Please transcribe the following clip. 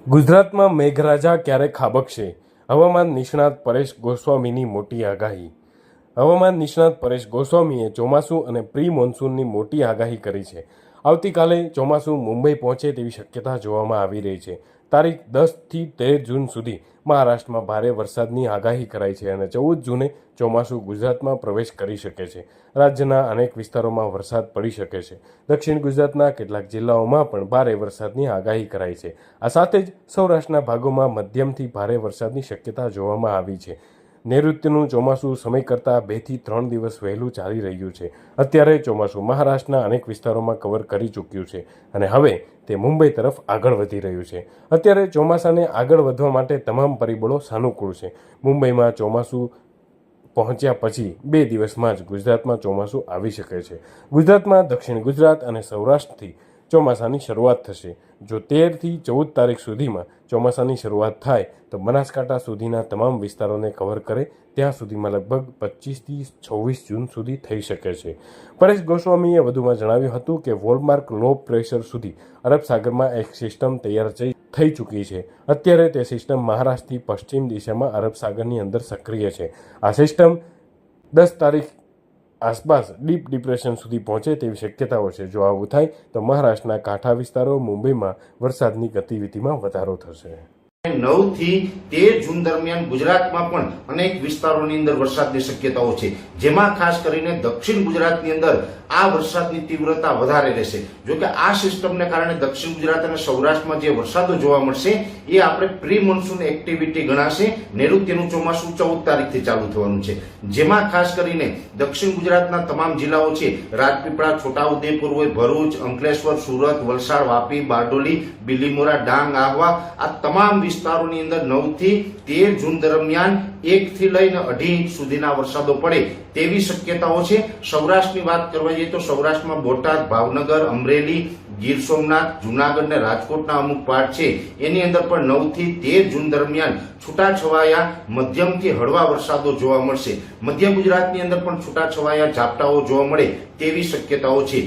ગુજરાતમાં મેઘરાજા ક્યારે ખાબકશે? હવામાન નિષ્ણાત પરેશ ગોસ્વામીની મોટી આગાહી. હવામાન નિષ્ણાત પરેશ ગોસ્વામીએ ચોમાસું અને પ્રી મોન્સૂનની મોટી આગાહી કરી છે. આવતીકાલે ચોમાસું મુંબઈ પહોંચે તેવી શક્યતા જોવામાં આવી રહી છે. તારીખ 10 થી 13 જૂન સુધી મહારાષ્ટ્રમાં ભારે વરસાદની આગાહી કરાઈ છે અને 14 જૂને ચોમાસું ગુજરાતમાં પ્રવેશ કરી શકે છે. રાજ્યના અનેક વિસ્તારોમાં વરસાદ પડી શકે છે. દક્ષિણ ગુજરાતના કેટલાક જિલ્લાઓમાં પણ ભારે વરસાદની આગાહી કરાઈ છે. આ સાથે જ સૌરાષ્ટ્રના ભાગોમાં મધ્યમથી ભારે વરસાદની શક્યતા જોવામાં આવી છે. નૈઋત્યનું ચોમાસું સમય કરતાં 2 થી 3 દિવસ વહેલું ચાલી રહ્યું છે. અત્યારે ચોમાસું મહારાષ્ટ્રના અનેક વિસ્તારોમાં કવર કરી ચૂક્યું છે અને હવે તે મુંબઈ તરફ આગળ વધી રહ્યું છે. અત્યારે ચોમાસાને આગળ વધવા માટે તમામ પરિબળો સાનુકૂળ છે. મુંબઈમાં ચોમાસું પહોંચ્યા પછી 2 દિવસમાં જ ગુજરાતમાં ચોમાસું આવી શકે છે. ગુજરાતમાં દક્ષિણ ગુજરાત અને સૌરાષ્ટ્રથી ચોમાસાની શરૂઆત થશે. જો 13 થી 14 તારીખ સુધીમાં ચોમાસાની શરૂઆત થાય તો બનાસકાંઠા સુધીના તમામ વિસ્તારોને કવર કરે ત્યાં સુધીમાં લગભગ 25 થી 26 જૂન સુધી થઈ શકે છે. પરેશ ગોસ્વામીએ વધુમાં જણાવ્યું હતું કે વોલમાર્ક લો પ્રેશર સુધી અરબ સાગરમાં એક સિસ્ટમ તૈયાર થઈ ચૂકી છે. અત્યારે તે સિસ્ટમ મહારાષ્ટ્રથી પશ્ચિમ દિશામાં અરબ સાગરની અંદર સક્રિય છે. આ સિસ્ટમ 10 તારીખ આસપાસ ડીપ ડિપ્રેશન સુધી પહોંચે તેવી શક્યતાઓ છે. જો આવું થાય તો મહારાષ્ટ્રના કાંઠા વિસ્તારો મુંબઈમાં વરસાદની ગતિવિધિમાં વધારો થશે. 9 થી 13 જૂન દરમિયાન ગુજરાતમાં પણ અનેક વિસ્તારોની અંદર વરસાદની શક્યતાઓ છે, જેમાં ખાસ કરીને દક્ષિણ ગુજરાતની અંદર આ વરસાદની તીવ્રતા વધારે રહેશે. જો કે આ સિસ્ટમને કારણે દક્ષિણ ગુજરાત અને સૌરાષ્ટ્રમાં જે વરસાદો જોવા મળશે એ આપણે પ્રી મોન્સૂન એક્ટિવિટી ગણાશે. નૈઋત્યનું ચોમાસું 14 તારીખથી ચાલુ થવાનું છે, જેમાં ખાસ કરીને દક્ષિણ ગુજરાતના તમામ જિલ્લાઓ છે, રાજપીપળા, છોટાઉદેપુર હોય, ભરૂચ, અંકલેશ્વર, સુરત, વલસાડ, વાપી, બારડોલી, બિલીમોરા, ડાંગ, આહવા, આ તમામ વિસ્તારોની અંદર 9 થી 13 જૂન દરમિયાન 1 થી લઈને 2.5 ઇંચ સુધીના વરસાદો પડે તેવી શક્યતાઓ છે. સૌરાષ્ટ્રની વાત કરવા જઈએ તો સૌરાષ્ટ્રમાં બોટાદ, ભાવનગર, અમરેલી, ગીર સોમનાથ, જુનાગઢ ને રાજકોટના અમુક પાર્ટ છે એની અંદર પણ 9 થી 13 જૂન દરમિયાન છૂટાછવાયા મધ્યમથી હળવા વરસાદો જોવા મળશે. મધ્ય ગુજરાતની અંદર પણ છૂટાછવાયા ઝાપટાઓ જોવા મળે તેવી શક્યતાઓ છે.